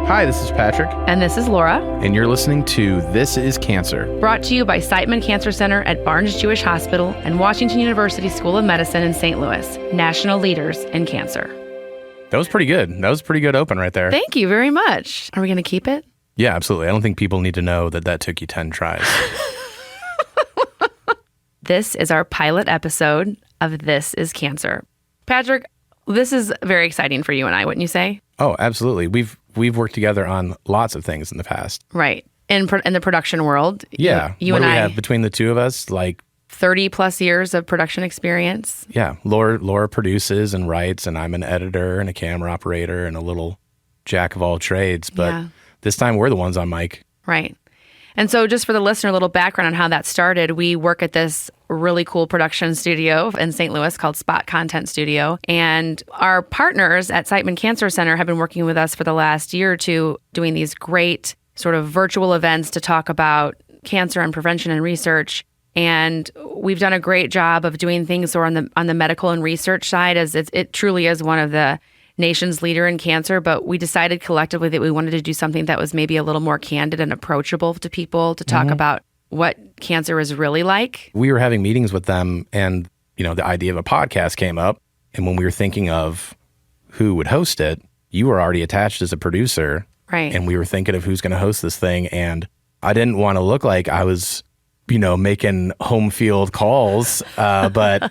Hi, this is Patrick. And this is Laura. And you're listening to This is Cancer. Brought to you by Siteman Cancer Center at Barnes Jewish Hospital and Washington University School of Medicine in St. Louis. National leaders in cancer. That was pretty good. That was a pretty good open right there. Thank you very much. Are we going to keep it? Yeah, absolutely. I don't think people need to know that took you 10 tries. This is our pilot episode of This is Cancer. Patrick, this is very exciting for you and I, wouldn't you say? Oh, absolutely. We've worked together on lots of things in the past. Right. In the production world. Yeah. You what and do we I have between the two of us? Like 30 plus years of production experience. Yeah. Laura produces and writes, and I'm an editor and a camera operator and a little jack of all trades. But this time we're the ones on mic. Right. And so just for the listener, a little background on how that started. We work at this really cool production studio in St. Louis called Spot Content Studio. And our partners at Siteman Cancer Center have been working with us for the last year or two, doing these great sort of virtual events to talk about cancer and prevention and research. And we've done a great job of doing things on the medical and research side, as it truly is one of the nation's leader in cancer, but we decided collectively that we wanted to do something that was maybe a little more candid and approachable to people to talk about what cancer is really like. We were having meetings with them and, the idea of a podcast came up. And when we were thinking of who would host it, you were already attached as a producer. Right. And we were thinking of who's going to host this thing. And I didn't want to look like I was, making home field calls. But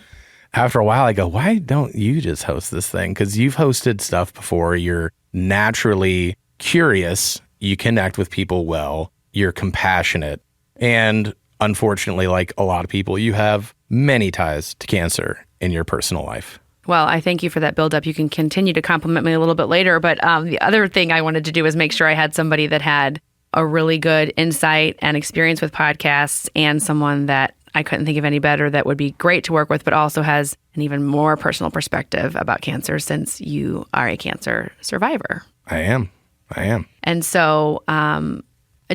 after a while, I go, why don't you just host this thing? Because you've hosted stuff before. You're naturally curious. You connect with people well. You're compassionate. And unfortunately, like a lot of people, you have many ties to cancer in your personal life. Well, I thank you for that build-up. You can continue to compliment me a little bit later. But the other thing I wanted to do was make sure I had somebody that had a really good insight and experience with podcasts and someone that I couldn't think of any better that would be great to work with, but also has an even more personal perspective about cancer since you are a cancer survivor. I am. And so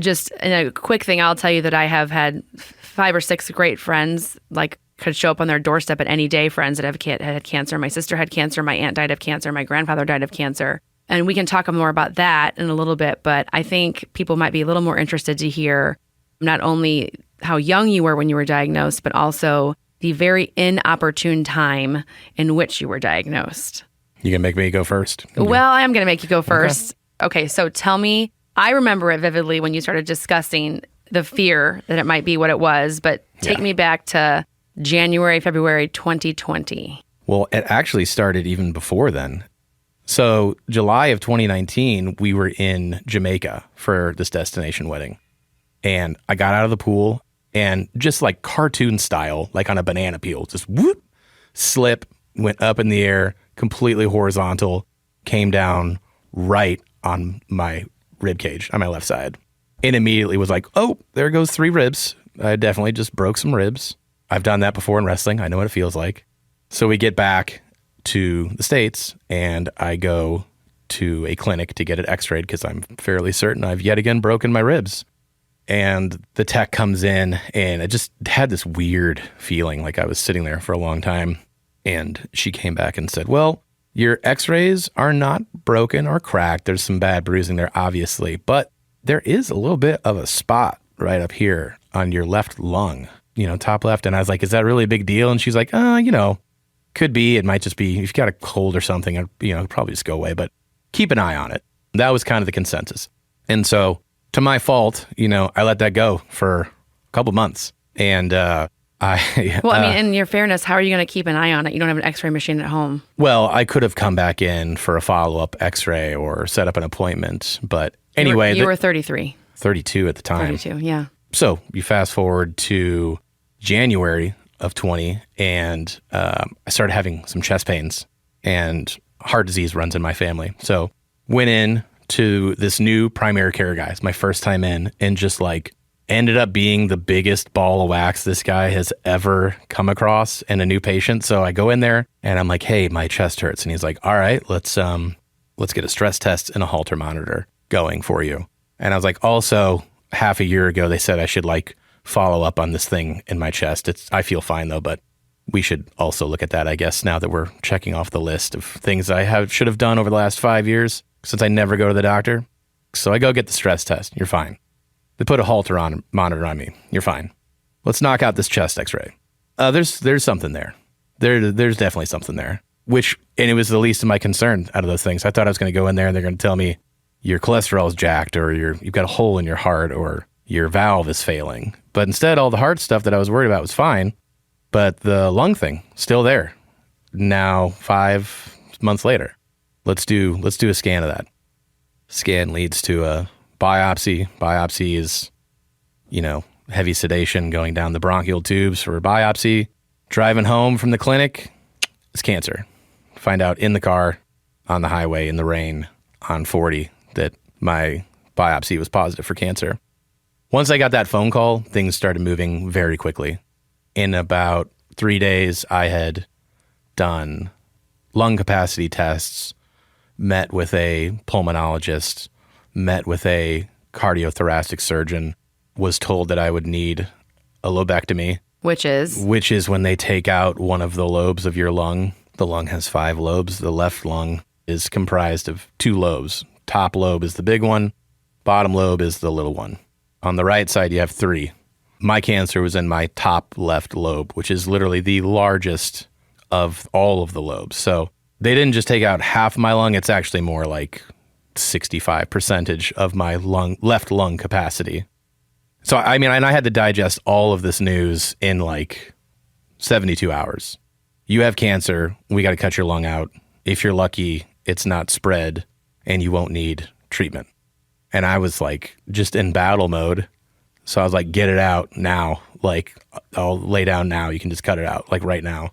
just in a quick thing, I'll tell you that I have had 5 or 6 great friends, like could show up on their doorstep at any day, friends that have had cancer. My sister had cancer. My aunt died of cancer. My grandfather died of cancer. And we can talk more about that in a little bit, but I think people might be a little more interested to hear not only how young you were when you were diagnosed, but also the very inopportune time in which you were diagnosed. You gonna make me go first? Well, I am going to make you go first. Okay, so tell me, I remember it vividly when you started discussing the fear that it might be what it was, but take me back to January, February 2020. Well, it actually started even before then. So July of 2019, we were in Jamaica for this destination wedding. And I got out of the pool and just like cartoon style, like on a banana peel, just whoop, slip, went up in the air, completely horizontal, came down right on my rib cage on my left side. And immediately was like, oh, there goes 3 ribs. I definitely just broke some ribs. I've done that before in wrestling. I know what it feels like. So we get back to the States and I go to a clinic to get it x-rayed because I'm fairly certain I've yet again broken my ribs. And the tech comes in and I just had this weird feeling like I was sitting there for a long time. And she came back and said, well, your x-rays are not broken or cracked. There's some bad bruising there, obviously, but there is a little bit of a spot right up here on your left lung, top left. And I was like, is that really a big deal? And she's like, could be. It might just be, if you've got a cold or something, it'll probably just go away, but keep an eye on it. That was kind of the consensus. And so to my fault, I let that go for a couple months. And Well, in your fairness, how are you going to keep an eye on it? You don't have an x-ray machine at home. Well, I could have come back in for a follow-up x-ray or set up an appointment. But anyway. You were 33. 32 at the time. 32, yeah. So you fast forward to January of 20 and I started having some chest pains and heart disease runs in my family. So went in to this new primary care guy. It's my first time in and just like ended up being the biggest ball of wax this guy has ever come across in a new patient. So I go in there and I'm like, hey, my chest hurts. And he's like, all right, let's get a stress test and a Holter monitor going for you. And I was like, also half a year ago, they said I should like follow up on this thing in my chest. I feel fine though, but we should also look at that, I guess, now that we're checking off the list of things I should have done over the last 5 years since I never go to the doctor. So I go get the stress test. You're fine. They put a Holter on monitor on me. You're fine. Let's knock out this chest x-ray. There's something there. There's definitely something there. And it was the least of my concern out of those things. I thought I was going to go in there and they're going to tell me your cholesterol is jacked, or you've got a hole in your heart, or your valve is failing. But instead, all the heart stuff that I was worried about was fine. But the lung thing, still there. Now, 5 months later, let's do a scan of that. Scan leads to a biopsy. Biopsy is, heavy sedation going down the bronchial tubes for a biopsy. Driving home from the clinic, it's cancer. Find out in the car, on the highway, in the rain, on 40, that my biopsy was positive for cancer. Once I got that phone call, things started moving very quickly. In about 3 days, I had done lung capacity tests, met with a pulmonologist, met with a cardiothoracic surgeon, was told that I would need a lobectomy. Which is when they take out one of the lobes of your lung. The lung has 5 lobes. The left lung is comprised of 2 lobes. Top lobe is the big one. Bottom lobe is the little one. On the right side, you have 3. My cancer was in my top left lobe, which is literally the largest of all of the lobes. So they didn't just take out half my lung. It's actually more like 65% of my left lung capacity. So, and I had to digest all of this news in like 72 hours. You have cancer. We got to cut your lung out. If you're lucky, it's not spread and you won't need treatment. And I was like just in battle mode. So I was like, get it out now. Like, I'll lay down now. You can just cut it out, like right now.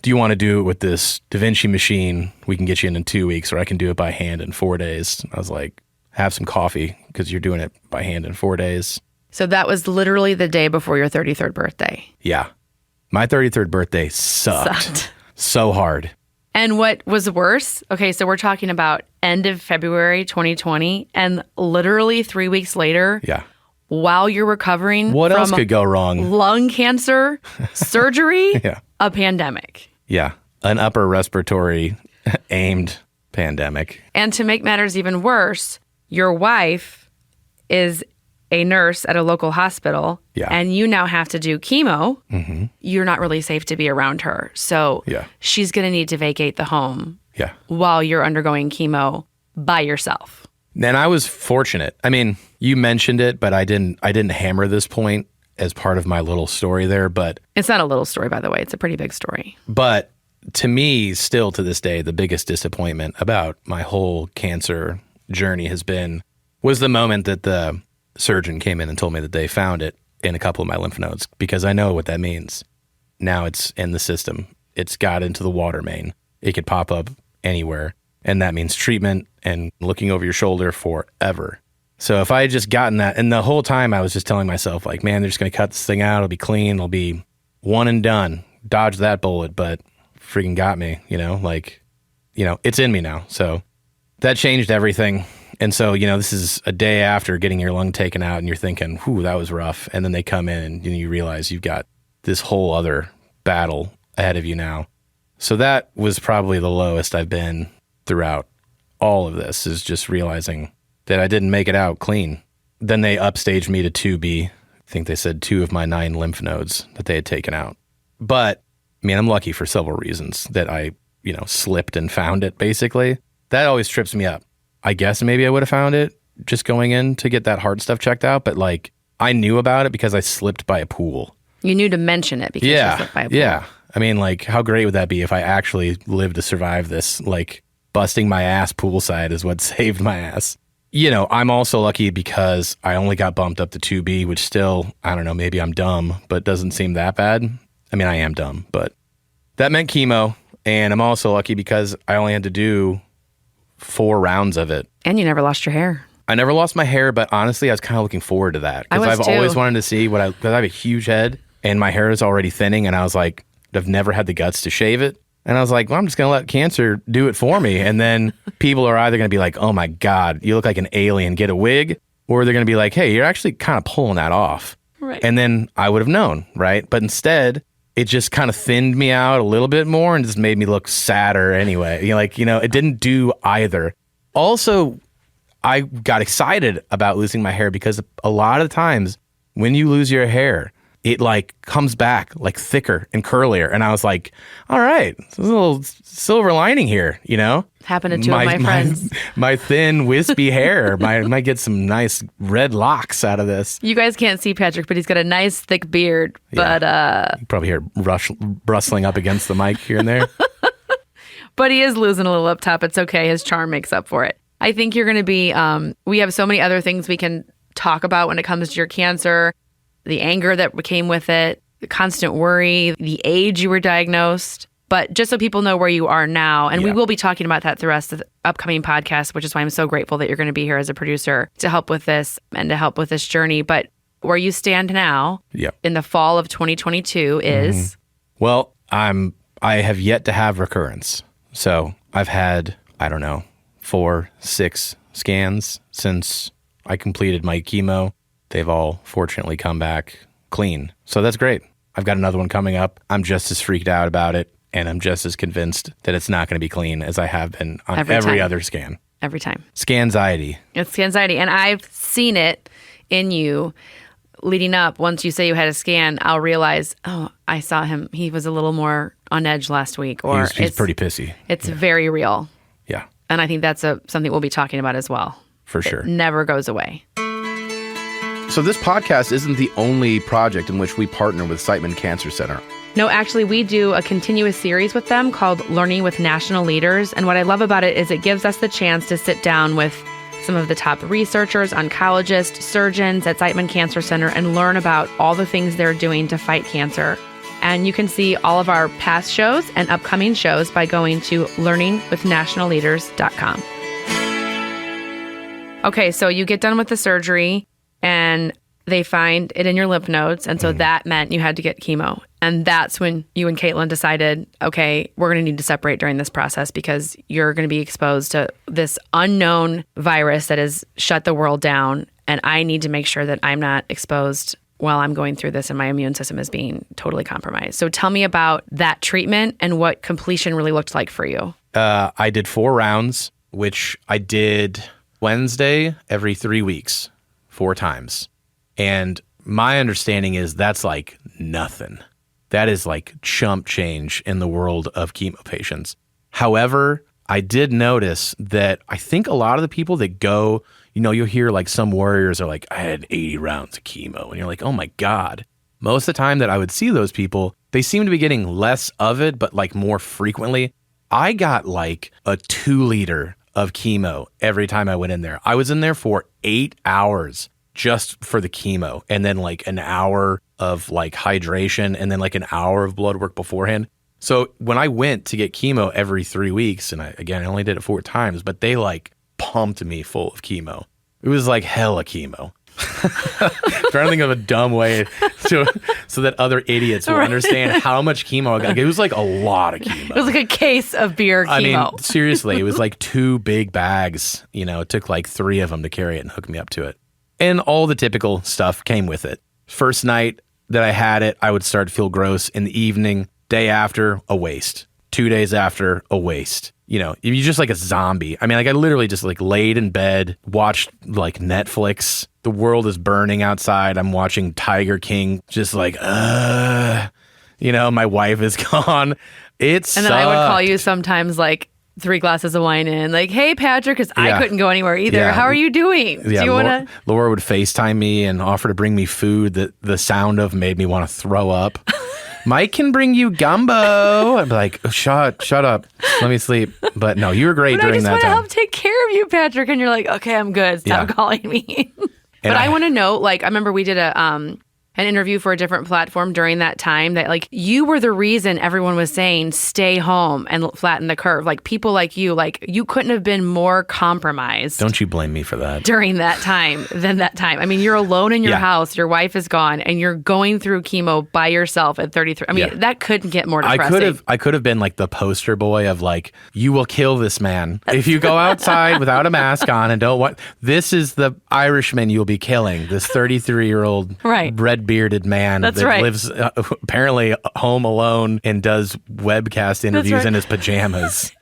Do you want to do it with this Da Vinci machine? We can get you in 2 weeks, or I can do it by hand in 4 days. I was like, have some coffee, because you're doing it by hand in 4 days. So that was literally the day before your 33rd birthday. Yeah. My 33rd birthday sucked. So hard. And what was worse, okay, so we're talking about end of February 2020, and literally 3 weeks later, while you're recovering what else could go wrong? Lung cancer, surgery, a pandemic. Yeah, an upper respiratory aimed pandemic. And to make matters even worse, your wife is a nurse at a local hospital, and you now have to do chemo. Mm-hmm. You're not really safe to be around her. So she's going to need to vacate the home while you're undergoing chemo by yourself. And I was fortunate. I mean, you mentioned it, but I didn't hammer this point as part of my little story there. But it's not a little story, by the way. It's a pretty big story. But to me, still to this day, the biggest disappointment about my whole cancer journey was the moment that the surgeon came in and told me that they found it in a couple of my lymph nodes, because I know what that means. Now it's in the system. It's got into the water main. It could pop up anywhere. And that means treatment and looking over your shoulder forever. So if I had just gotten that, and the whole time I was just telling myself, like, man, they're just going to cut this thing out. It'll be clean. It'll be one and done. Dodge that bullet, but freaking got me, it's in me now. So that changed everything. And so, this is a day after getting your lung taken out and you're thinking, whew, that was rough. And then they come in and you realize you've got this whole other battle ahead of you now. So that was probably the lowest I've been throughout all of this, is just realizing that I didn't make it out clean. Then they upstaged me to 2B. I think they said 2 of my 9 lymph nodes that they had taken out. But, I'm lucky for several reasons that I, slipped and found it, basically. That always trips me up. I guess maybe I would have found it just going in to get that heart stuff checked out. But, I knew about it because I slipped by a pool. You knew to mention it because you slipped by a pool. Yeah. How great would that be if I actually lived to survive this? Busting my ass poolside is what saved my ass. I'm also lucky because I only got bumped up to 2B, which still, I don't know, maybe I'm dumb, but doesn't seem that bad. I am dumb, but that meant chemo. And I'm also lucky because I only had to do 4 rounds of it. And you never lost your hair. I never lost my hair, but honestly, I was kind of looking forward to that. Because I've always wanted to see because I have a huge head and my hair is already thinning. And I was like, I've never had the guts to shave it. And I was like, well, I'm just going to let cancer do it for me. And then people are either going to be like, oh my God, you look like an alien, get a wig. Or they're going to be like, hey, you're actually kind of pulling that off. Right. And then I would have known, right? But instead, it just kind of thinned me out a little bit more and just made me look sadder anyway. It didn't do either. Also, I got excited about losing my hair because a lot of times when you lose your hair, it like comes back like thicker and curlier. And I was like, all right, there's a little silver lining here, you know? Happened to two of my friends. My thin, wispy hair might get some nice red locks out of this. You guys can't see Patrick, but he's got a nice thick beard. Yeah. But you probably hear rustling up against the mic here and there. But he is losing a little up top. It's okay. His charm makes up for it. I think you're going to be, we have so many other things we can talk about when it comes to your cancer, the anger that came with it, the constant worry, the age you were diagnosed. But just so people know where you are now, and we will be talking about that the rest of the upcoming podcast, which is why I'm so grateful that you're going to be here as a producer to help with this and to help with this journey. But where you stand now in the fall of 2022 is? Well, I have yet to have recurrence. So I've had, 4, 6 scans since I completed my chemo. They've all fortunately come back clean. So that's great. I've got another one coming up. I'm just as freaked out about it. And I'm just as convinced that it's not going to be clean as I have been on every other scan. Every time. Scanxiety. It's scanxiety. And I've seen it in you leading up. Once you say you had a scan, I'll realize, I saw him. He was a little more on edge last week. Or he's pretty pissy. It's very real. Yeah. And I think that's something we'll be talking about as well. For sure. It never goes away. So this podcast isn't the only project in which we partner with Siteman Cancer Center. No, actually, we do a continuous series with them called Learning with National Leaders. And what I love about it is it gives us the chance to sit down with some of the top researchers, oncologists, surgeons at Siteman Cancer Center and learn about all the things they're doing to fight cancer. And you can see all of our past shows and upcoming shows by going to learningwithnationalleaders.com. Okay, so you get done with the surgery and they find it in your lymph nodes. And so that meant you had to get chemo. And that's when you and Caitlin decided, okay, we're going to need to separate during this process because you're going to be exposed to this unknown virus that has shut the world down. And I need to make sure that I'm not exposed while I'm going through this and my immune system is being totally compromised. So tell me about that treatment and what completion really looked like for you. I did 4 rounds, which I did Wednesday every 3 weeks, 4 times. And my understanding is that's like nothing. That is like chump change in the world of chemo patients. However, I did notice that I think a lot of the people that go, you'll hear like some warriors are like, I had 80 rounds of chemo. And you're like, oh my God. Most of the time that I would see those people, they seem to be getting less of it, but like more frequently. I got like a 2-liter of chemo every time I went in there. I was in there for 8 hours. Just for the chemo, and then like an hour of like hydration, and then like an hour of blood work beforehand. So when I went to get chemo every 3 weeks, and I only did it 4 times, but they like pumped me full of chemo. It was like hella chemo. Trying to think of a dumb way so that other idiots will understand how much chemo I got. It was like a lot of chemo. It was like a case of beer chemo. I mean, seriously, it was like 2 big bags. It took like 3 of them to carry it and hook me up to it. And all the typical stuff came with it. First night that I had it, I would start to feel gross. In the evening, day after, a waste. 2 days after, a waste. You're just like a zombie. I mean, like I literally just like laid in bed, watched like Netflix. The world is burning outside. I'm watching Tiger King, just like, my wife is gone. And then I would call you sometimes like 3 glasses of wine in, like, hey, Patrick, because I couldn't go anywhere either. Yeah. How are you doing? Yeah, do you want to? Laura would FaceTime me and offer to bring me food that the sound of made me want to throw up. Mike can bring you gumbo. I'd be like, oh, shut up. Let me sleep. But no, you were great during that time. I just want to help take care of you, Patrick. And you're like, okay, I'm good. Stop calling me. But I want to know, like, I remember we did an interview for a different platform during that time that like you were the reason everyone was saying stay home and flatten the curve. Like people like you couldn't have been more compromised. Don't you blame me for that. During that time than that time. I mean, you're alone in your house, your wife is gone, and you're going through chemo by yourself at 33. I mean, that couldn't get more depressing. I could have been like the poster boy of like, you will kill this man if you go outside without a mask on and don't want. This is the Irishman you'll be killing. This 33-year-old red-bearded man that lives apparently home alone and does webcast interviews in his pajamas.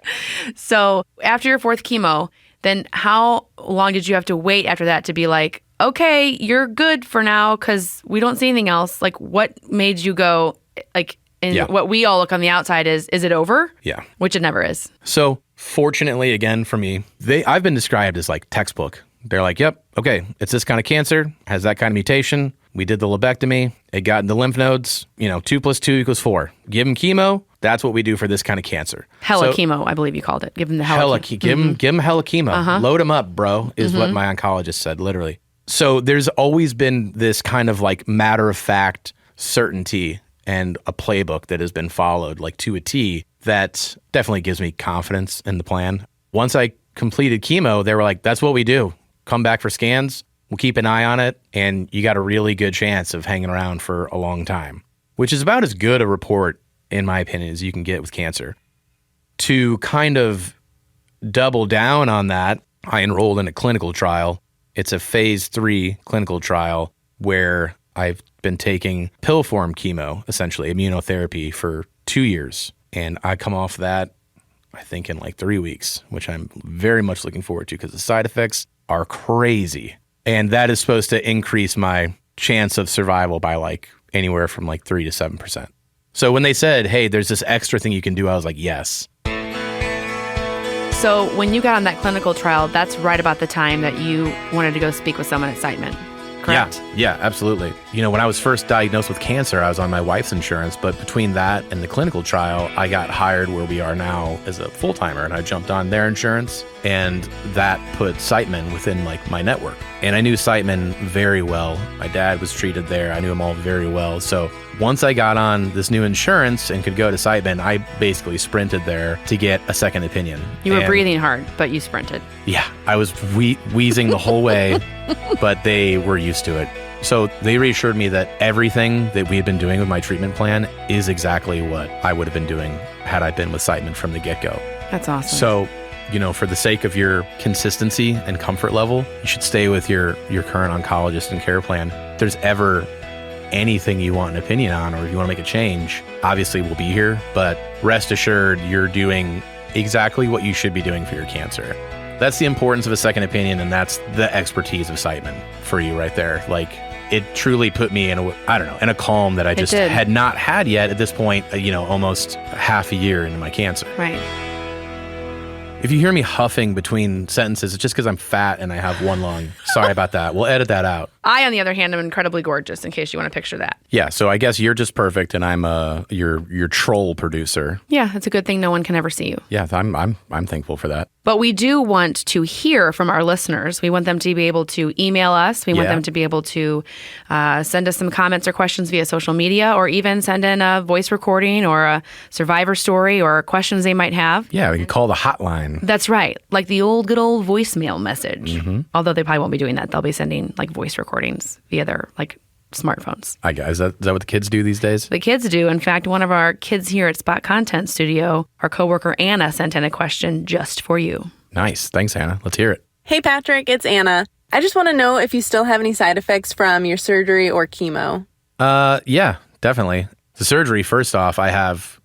So after your 4th chemo, then how long did you have to wait after that to be like, okay, you're good for now because we don't see anything else? Like, what made you go, like, what we all look on the outside is it over? Yeah. Which it never is. So fortunately, again, for me, I've been described as like textbook. They're like, yep, okay, it's this kind of cancer, has that kind of mutation. We did the lobectomy. It got in the lymph nodes. 2 + 2 = 4. Give them chemo. That's what we do for this kind of cancer. Chemo, I believe you called it. Give them the chemo. Give them hella chemo. Load them up, bro, is what my oncologist said, literally. So there's always been this kind of like matter of fact certainty and a playbook that has been followed like to a T that definitely gives me confidence in the plan. Once I completed chemo, they were like, that's what we do. Come back for scans. We'll keep an eye on it. And you got a really good chance of hanging around for a long time, which is about as good a report, in my opinion, as you can get with cancer. To kind of double down on that, I enrolled in a clinical trial. It's a phase 3 clinical trial where I've been taking pill form chemo, essentially immunotherapy, for 2 years. And I come off that, I think, in like 3 weeks, which I'm very much looking forward to because the side effects are crazy. And that is supposed to increase my chance of survival by like anywhere from like 3 to 7%. So when they said, hey, there's this extra thing you can do, I was like, yes. So when you got on that clinical trial, that's right about the time that you wanted to go speak with someone at Siteman, correct? Yeah, absolutely. When I was first diagnosed with cancer, I was on my wife's insurance, but between that and the clinical trial, I got hired where we are now as a full-timer, and I jumped on their insurance, and that put Siteman within like my network. And I knew Siteman very well. My dad was treated there. I knew them all very well. So once I got on this new insurance and could go to Siteman, I basically sprinted there to get a second opinion. You were breathing hard, but you sprinted. Yeah, I was wheezing the whole way, but they were used to it. So they reassured me that everything that we had been doing with my treatment plan is exactly what I would have been doing had I been with Siteman from the get-go. That's awesome. So, for the sake of your consistency and comfort level, you should stay with your current oncologist and care plan. If there's ever anything you want an opinion on, or if you want to make a change, obviously we'll be here, but rest assured you're doing exactly what you should be doing for your cancer. That's the importance of a second opinion, and that's the expertise of Siteman for you right there. Like, it truly put me in a calm that I just had not had yet at this point, almost half a year into my cancer. Right. If you hear me huffing between sentences, it's just because I'm fat and I have one lung. Sorry about that. We'll edit that out. I, on the other hand, am incredibly gorgeous, in case you want to picture that. Yeah, so I guess you're just perfect, and I'm your troll producer. Yeah, it's a good thing no one can ever see you. Yeah, I'm thankful for that. But we do want to hear from our listeners. We want them to be able to email us. We want them to be able to send us some comments or questions via social media, or even send in a voice recording or a survivor story or questions they might have. Yeah, we can call the hotline. That's right. Like the good old voicemail message. Mm-hmm. Although they probably won't be doing that. They'll be sending like voice recordings via their like smartphones. Is that what the kids do these days? The kids do. In fact, one of our kids here at Spot Content Studio, our coworker Anna, sent in a question just for you. Nice. Thanks, Anna. Let's hear it. Hey, Patrick. It's Anna. I just want to know if you still have any side effects from your surgery or chemo. Yeah, definitely. The surgery, first off, I have,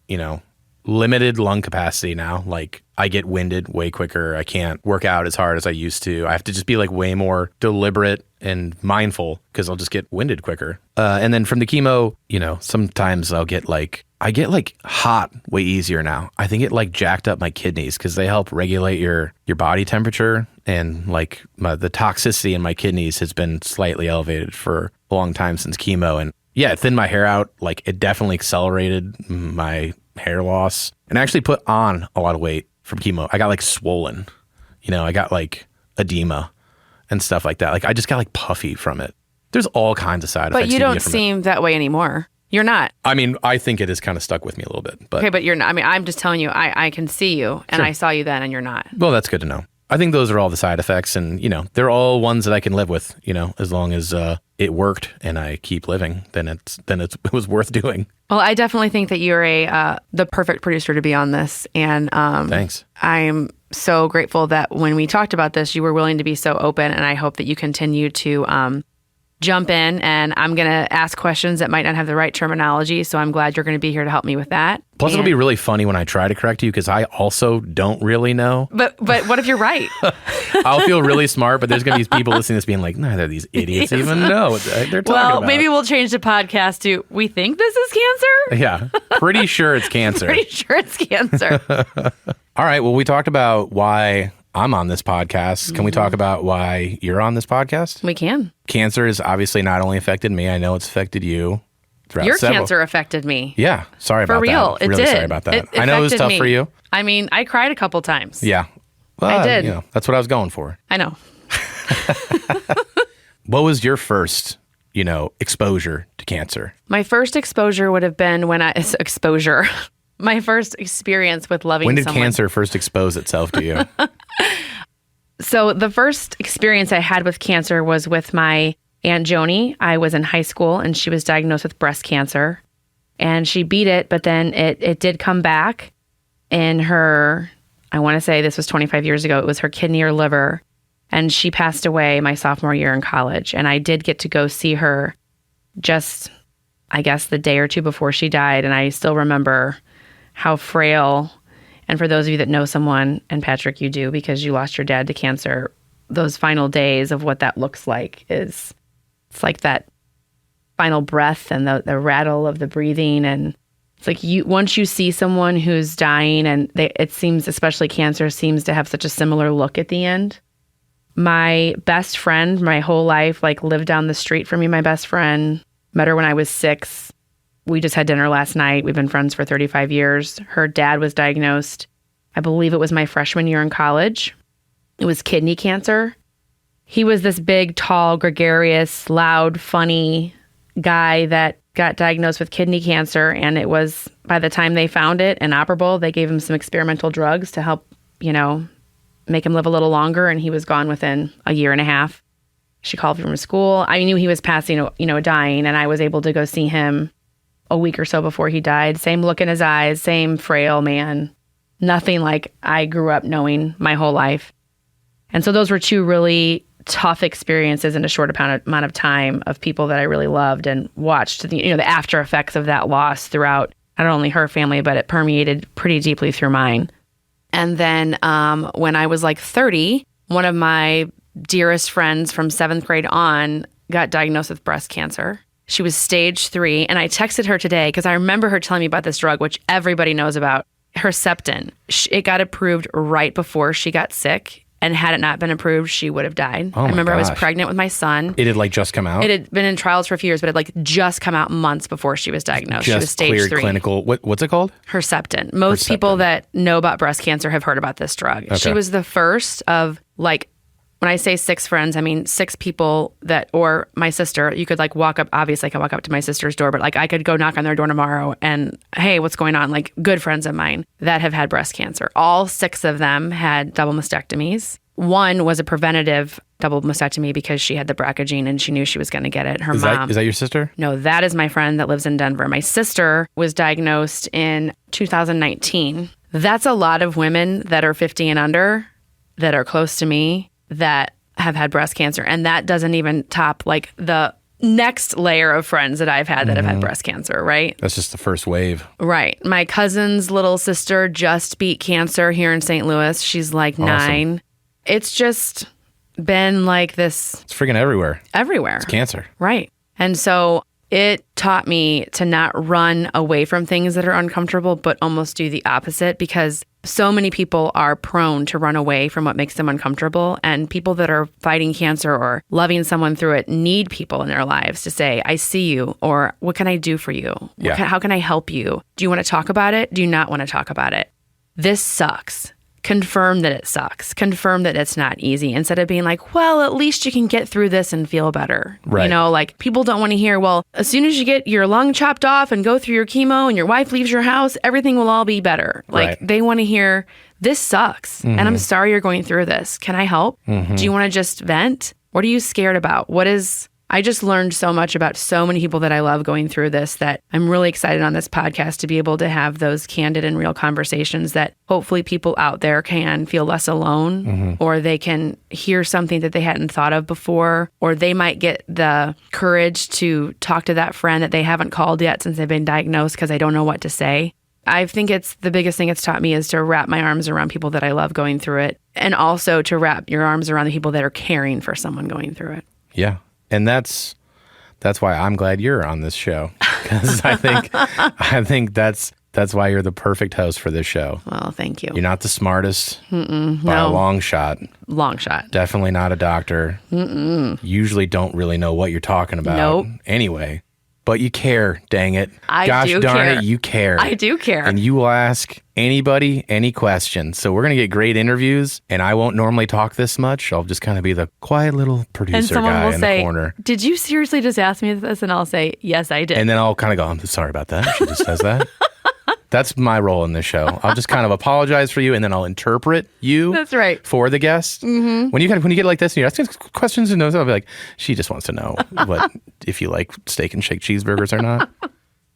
limited lung capacity now. Like, I get winded way quicker. I can't work out as hard as I used to. I have to just be like way more deliberate and mindful because I'll just get winded quicker. And then from the chemo, sometimes I get hot way easier now. I think it like jacked up my kidneys because they help regulate your body temperature, and like the toxicity in my kidneys has been slightly elevated for a long time since chemo. And yeah, it thinned my hair out. Like, it definitely accelerated my hair loss, and I actually put on a lot of weight from chemo. I got like swollen, I got like edema and stuff like that. Like, I just got like puffy from it. There's all kinds of side effects. But you don't seem that way anymore. You're not. I mean, I think it has kind of stuck with me a little bit. But okay, but you're not. I mean, I'm just telling you, I can see you, and I saw you then, and you're not. Well, that's good to know. I think those are all the side effects, and, they're all ones that I can live with, as long as it worked and I keep living, then it was worth doing. Well, I definitely think that you're the perfect producer to be on this, and thanks. I'm so grateful that when we talked about this, you were willing to be so open, and I hope that you continue to jump in and I'm going to ask questions that might not have the right terminology. So I'm glad you're going to be here to help me with that. Plus, it'll be really funny when I try to correct you because I also don't really know. But what if you're right? I'll feel really smart, but there's going to be people listening to this being like, neither of these idiots even know what they're talking about. Well, maybe we'll change the podcast to, we think this is cancer? Yeah, pretty sure it's cancer. Pretty sure it's cancer. All right, well, we talked about why I'm on this podcast. Can we talk about why you're on this podcast? We can. Cancer has obviously not only affected me, I know it's affected you. Your cancer affected me. Yeah, sorry about that. For real, it really did. Sorry about that. It I know it was affected tough me. for you. I mean, I cried a couple times. Yeah. Well, I did. You know, that's what I was going for. I know. What was your first, exposure to cancer? My first exposure would have been my first experience with loving When did someone. cancer first expose itself to you? So the first experience I had with cancer was with my Aunt Joni. I was in high school and she was diagnosed with breast cancer and she beat it, but then it did come back in her, I want to say this was 25 years ago. It was her kidney or liver and she passed away my sophomore year in college. And I did get to go see her just, I guess, the day or two before she died. And I still remember how frail. And for those of you that know someone, and Patrick, you do because you lost your dad to cancer, those final days of what that looks like it's like that final breath and the rattle of the breathing. And it's like once you see someone who's dying and it seems, especially cancer, seems to have such a similar look at the end. My best friend, my whole life, lived down the street from me, my best friend, met her when I was 6. We just had dinner last night. We've been friends for 35 years. Her dad was diagnosed, I believe it was my freshman year in college. It was kidney cancer. He was this big, tall, gregarious, loud, funny guy that got diagnosed with kidney cancer. And it was, by the time they found it inoperable, they gave him some experimental drugs to help, make him live a little longer. And he was gone within a year and a half. She called me from school. I knew he was passing, dying. And I was able to go see him a week or so before he died. Same look in his eyes, same frail man. Nothing like I grew up knowing my whole life. And so those were two really tough experiences in a short amount of time of people that I really loved and watched the after effects of that loss throughout not only her family, but it permeated pretty deeply through mine. And then when I was 30, one of my dearest friends from 7th grade on got diagnosed with breast cancer. She was stage 3. And I texted her today because I remember her telling me about this drug, which everybody knows about, Herceptin. It got approved right before she got sick. And had it not been approved, she would have died. Oh my I remember gosh. I was pregnant with my son. It had just come out? It had been in trials for a few years, but it just come out months before she was diagnosed. She was Just stage cleared 3. clinical. What's it called? Herceptin. Most people that know about breast cancer have heard about this drug. Okay. She was the first of when I say 6 friends, I mean 6 people or my sister, you could walk up, obviously I can walk up to my sister's door, but I could go knock on their door tomorrow and, hey, what's going on? Good friends of mine that have had breast cancer. All 6 of them had double mastectomies. One was a preventative double mastectomy because she had the BRCA gene and she knew she was going to get it. Her mom. Is that your sister? No, that is my friend that lives in Denver. My sister was diagnosed in 2019. That's a lot of women that are 50 and under that are close to me that have had breast cancer. And that doesn't even top the next layer of friends that I've had that have had breast cancer, right? That's just the first wave. Right. My cousin's little sister just beat cancer here in St. Louis. She's 9. It's just been this. It's freaking everywhere. Everywhere. It's cancer. Right. And so it taught me to not run away from things that are uncomfortable, but almost do the opposite because so many people are prone to run away from what makes them uncomfortable. And people that are fighting cancer or loving someone through it need people in their lives to say, I see you, or what can I do for you? Yeah. How can I help you? Do you want to talk about it? Do you not want to talk about it? This sucks. Confirm that it sucks. Confirm that it's not easy instead of being well, at least you can get through this and feel better. Right. People don't want to hear, well, as soon as you get your lung chopped off and go through your chemo and your wife leaves your house, everything will all be better. Right. They want to hear, this sucks. And I'm sorry you're going through this. Can I help? Do you want to just vent? What are you scared about? What is I just learned so much about so many people that I love going through this that I'm really excited on this podcast to be able to have those candid and real conversations that hopefully people out there can feel less alone, or they can hear something that they hadn't thought of before, or they might get the courage to talk to that friend that they haven't called yet since they've been diagnosed because they don't know what to say. I think it's the biggest thing it's taught me is to wrap my arms around people that I love going through it, and also to wrap your arms around the people that are caring for someone going through it. Yeah. And that's why I'm glad you're on this show, because I think that's why you're the perfect host for this show. Well, thank you. You're not the smartest by a long shot. Long shot. Definitely not a doctor. Usually don't really know what you're talking about. Nope. Anyway, but you care, dang it. I do darn care. it, you care. I do care. And you will ask anybody any question. So we're going to get great interviews, and I won't normally talk this much. I'll just kind of be the quiet little producer and someone guy will in say, the corner. Did you seriously just ask me this? And I'll say, yes, I did. And then I'll kind of go, I'm sorry about that. She just says that. That's my role in this show. I'll just kind of apologize for you, and then I'll interpret you. That's right. For the guest. Mm-hmm. When you get like this, and you're asking questions, and I'll be like, she just wants to know if you like steak and shake cheeseburgers or not.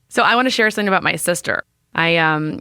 So I want to share something about my sister. I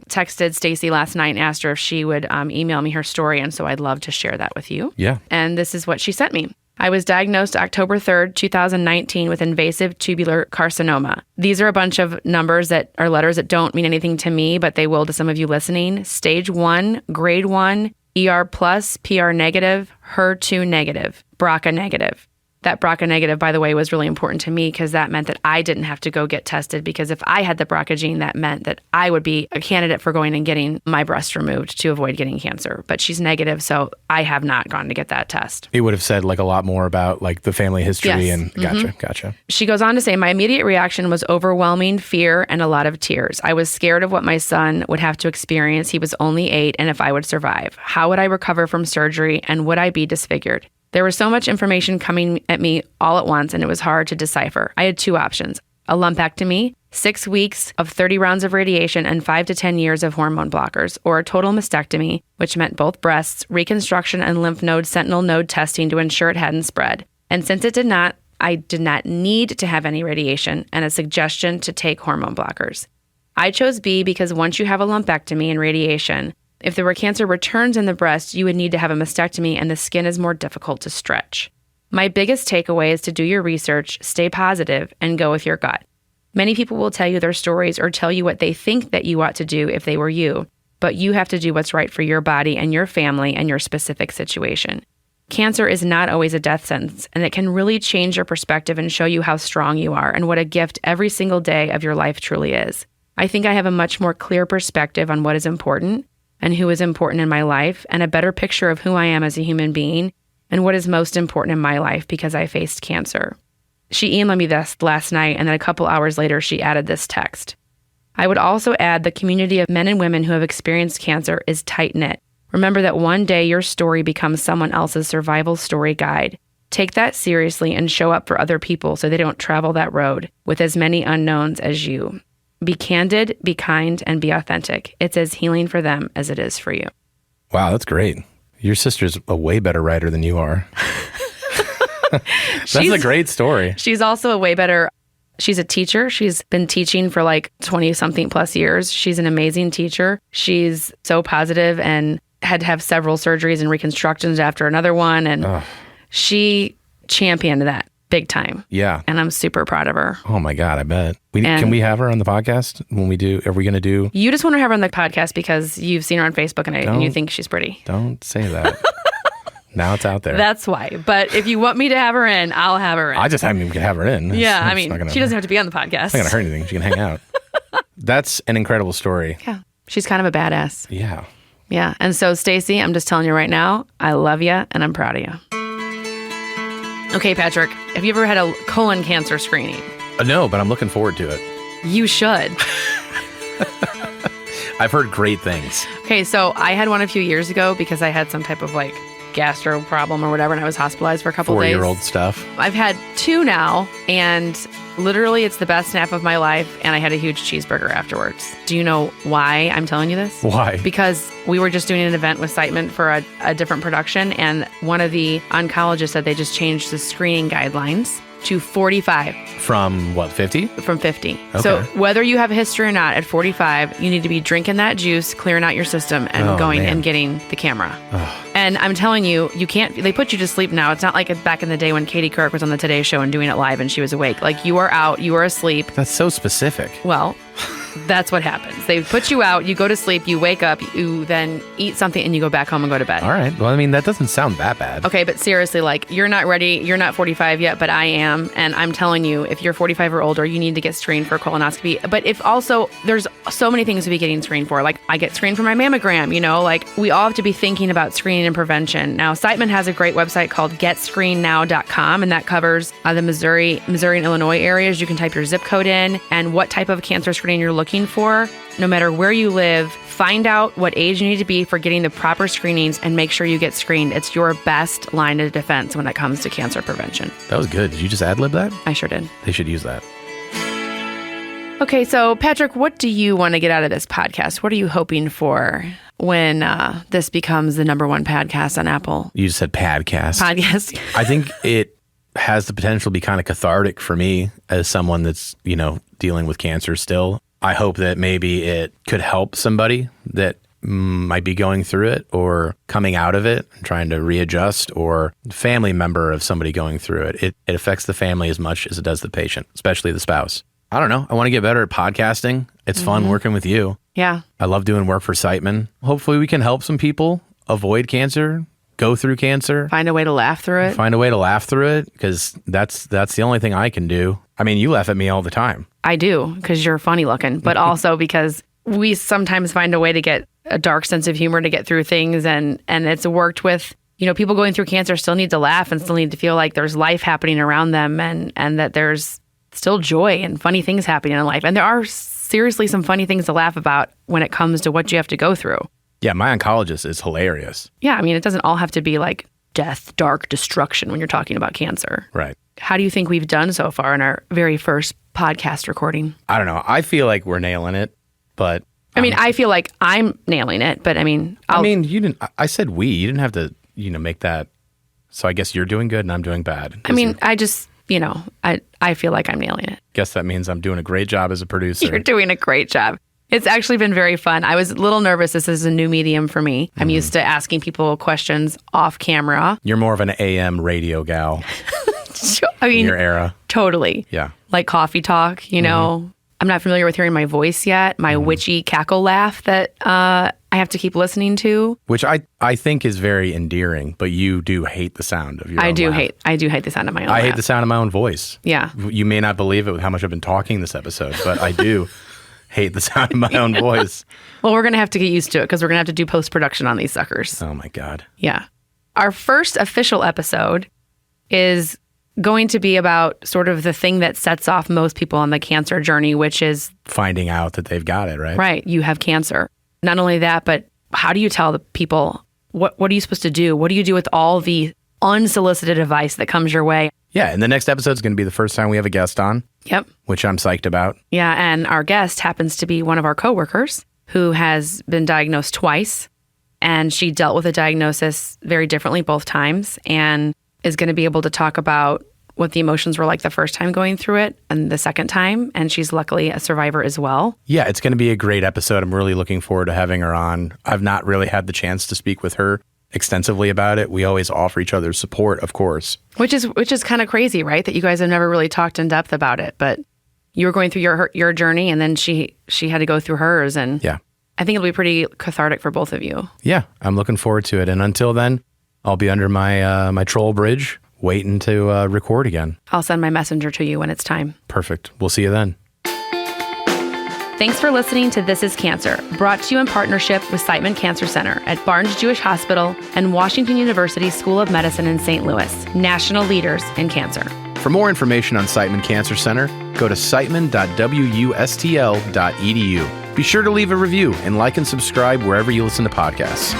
texted Stacy last night and asked her if she would email me her story, and so I'd love to share that with you. Yeah. And this is what she sent me. I was diagnosed October 3rd, 2019 with invasive tubular carcinoma. These are a bunch of numbers that are letters that don't mean anything to me, but they will to some of you listening. Stage 1, grade 1, ER+, PR negative, HER2 negative, BRCA negative. That BRCA negative, by the way, was really important to me because that meant that I didn't have to go get tested, because if I had the BRCA gene, that meant that I would be a candidate for going and getting my breast removed to avoid getting cancer. But she's negative, so I have not gone to get that test. It would have said like a lot more about like the family history. Yes. And gotcha. She goes on to say, my immediate reaction was overwhelming fear and a lot of tears. I was scared of what my son would have to experience. He was only 8, and if I would survive. How would I recover from surgery, and would I be disfigured? There was so much information coming at me all at once, and it was hard to decipher. I had 2 options: a lumpectomy, 6 weeks of 30 rounds of radiation, and 5 to 10 years of hormone blockers, or a total mastectomy, which meant both breasts, reconstruction, and lymph node sentinel node testing to ensure it hadn't spread. And since it did not, I did not need to have any radiation, and a suggestion to take hormone blockers. I chose B because once you have a lumpectomy and radiation, if there were cancer returns in the breast, you would need to have a mastectomy, and the skin is more difficult to stretch. My biggest takeaway is to do your research, stay positive, and go with your gut. Many people will tell you their stories or tell you what they think that you ought to do if they were you, but you have to do what's right for your body and your family and your specific situation. Cancer is not always a death sentence, and it can really change your perspective and show you how strong you are and what a gift every single day of your life truly is. I think I have a much more clear perspective on what is important and who is important in my life, and a better picture of who I am as a human being and what is most important in my life because I faced cancer. She emailed me this last night, and then a couple hours later, she added this text. I would also add the community of men and women who have experienced cancer is tight-knit. Remember that one day your story becomes someone else's survival story guide. Take that seriously and show up for other people so they don't travel that road with as many unknowns as you. Be candid, be kind, and be authentic. It's as healing for them as it is for you. Wow, that's great. Your sister's a way better writer than you are. That's a great story. She's also a way better. She's a teacher. She's been teaching for like 20-something plus years. She's an amazing teacher. She's so positive and had to have several surgeries and reconstructions after another one. And she championed that big time. Yeah. And I'm super proud of her. Oh my God, I bet. Can we have her on the podcast when we do? Are we going to do? You just want to have her on the podcast because you've seen her on Facebook and you think she's pretty. Don't say that. Now it's out there. That's why. But if you want me to have her in, I'll have her in. I just haven't even have her in. Yeah, I mean, she doesn't have to be on the podcast. It's not going to hurt anything. She can hang out. That's an incredible story. Yeah. She's kind of a badass. Yeah. Yeah. And so, Stacy, I'm just telling you right now, I love you and I'm proud of you. Okay, Patrick, have you ever had a colon cancer screening? No, but I'm looking forward to it. You should. I've heard great things. Okay, so I had one a few years ago because I had some type of like gastro problem or whatever, and I was hospitalized for a couple of days. 4-year-old stuff. I've had 2 now, and literally it's the best nap of my life, and I had a huge cheeseburger afterwards. Do you know why I'm telling you this? Why? Because we were just doing an event with Siteman for a different production, and one of the oncologists said they just changed the screening guidelines to 45 From what, 50? from 50. Okay. So whether you have a history or not, at 45, you need to be drinking that juice, clearing out your system, and Oh, going man. and getting the camera. And I'm telling you, you can't, they put you to sleep now. It's not like back in the day when Katie Couric was on the Today Show and doing it live and she was awake. Like, you are out, you are asleep. That's so specific. Well, that's what happens. They put you out, you go to sleep, you wake up, you then eat something, and you go back home and go to bed. All right. Well, I mean, that doesn't sound that bad. Okay, but seriously, like, you're not ready. You're not 45 yet, but I am. And I'm telling you, if you're 45 or older, you need to get screened for colonoscopy. But if also, there's so many things to be getting screened for. Like, I get screened for my mammogram, like, we all have to be thinking about screening and prevention. Now, Siteman has a great website called GetScreenedNow.com, and that covers the Missouri and Illinois areas. You can type your zip code in and what type of cancer screening you're looking for. No matter where you live, find out what age you need to be for getting the proper screenings and make sure you get screened. It's your best line of defense when it comes to cancer prevention. That was good. Did you just ad-lib that? I sure did. They should use that. Okay, so Patrick, what do you want to get out of this podcast? What are you hoping for when this becomes the number one podcast on Apple You just said podcast. Podcast? I think it has the potential to be kind of cathartic for me as someone that's, dealing with cancer still. I hope that maybe it could help somebody that might be going through it or coming out of it and trying to readjust, or family member of somebody going through it. It affects the family as much as it does the patient, especially the spouse. I don't know. I want to get better at podcasting. It's fun working with you. Yeah. I love doing work for Siteman. Hopefully we can help some people avoid cancer, go through cancer. Find a way to laugh through it. Find a way to laugh through it, because that's the only thing I can do. I mean, you laugh at me all the time. I do, because you're funny looking, but also because we sometimes find a way to get a dark sense of humor to get through things. And it's worked with, people going through cancer still need to laugh and still need to feel like there's life happening around them, and that there's still joy and funny things happening in life. And there are seriously some funny things to laugh about when it comes to what you have to go through. Yeah, my oncologist is hilarious. Yeah, I mean, it doesn't all have to be like death, dark destruction when you're talking about cancer. Right. How do you think we've done so far in our very first podcast recording? I don't know. I feel like we're nailing it, but I mean, I feel like I'm nailing it, but I mean, you didn't. I said we. You didn't have to, make that. So I guess you're doing good and I'm doing bad. I mean, I just, I feel like I'm nailing it. Guess that means I'm doing a great job as a producer. You're doing a great job. It's actually been very fun. I was a little nervous. This is a new medium for me. I'm used to asking people questions off camera. You're more of an AM radio gal I mean, in your era. totally. Yeah. Like coffee talk, I'm not familiar with hearing my voice yet, my witchy cackle laugh that I have to keep listening to. Which I think is very endearing, but you do hate the sound of your own laugh. I do hate the sound of my own I laugh. hate the sound of my own voice. Yeah. You may not believe it with how much I've been talking this episode, but I do hate the sound of my own voice. Well, we're going to have to get used to it because we're going to have to do post-production on these suckers. Oh my God. Yeah. Our first official episode is going to be about sort of the thing that sets off most people on the cancer journey, which is Finding out that they've got it, right? right, you have cancer. Not only that, but how do you tell the people, what are you supposed to do? What do you do with all the unsolicited advice that comes your way? Yeah, and the next episode is going to be the first time we have a guest on, Yep. which I'm psyched about. Yeah, and our guest happens to be one of our coworkers who has been diagnosed twice, and she dealt with a diagnosis very differently both times, and is going to be able to talk about what the emotions were like the first time going through it and the second time, and she's luckily a survivor as well. Yeah, it's going to be a great episode. I'm really looking forward to having her on. I've not really had the chance to speak with her extensively about it. We always offer each other support, of course. Which is kind of crazy, right? That you guys have never really talked in depth about it, but you were going through your journey, and then she had to go through hers, and Yeah. I think it'll be pretty cathartic for both of you. Yeah, I'm looking forward to it. And until then, I'll be under my my troll bridge waiting to record again. I'll send my messenger to you when it's time. Perfect. We'll see you then. Thanks for listening to This is Cancer, brought to you in partnership with Siteman Cancer Center at Barnes Jewish Hospital and Washington University School of Medicine in St. Louis, national leaders in cancer. For more information on Siteman Cancer Center, go to siteman.wustl.edu. Be sure to leave a review and like and subscribe wherever you listen to podcasts.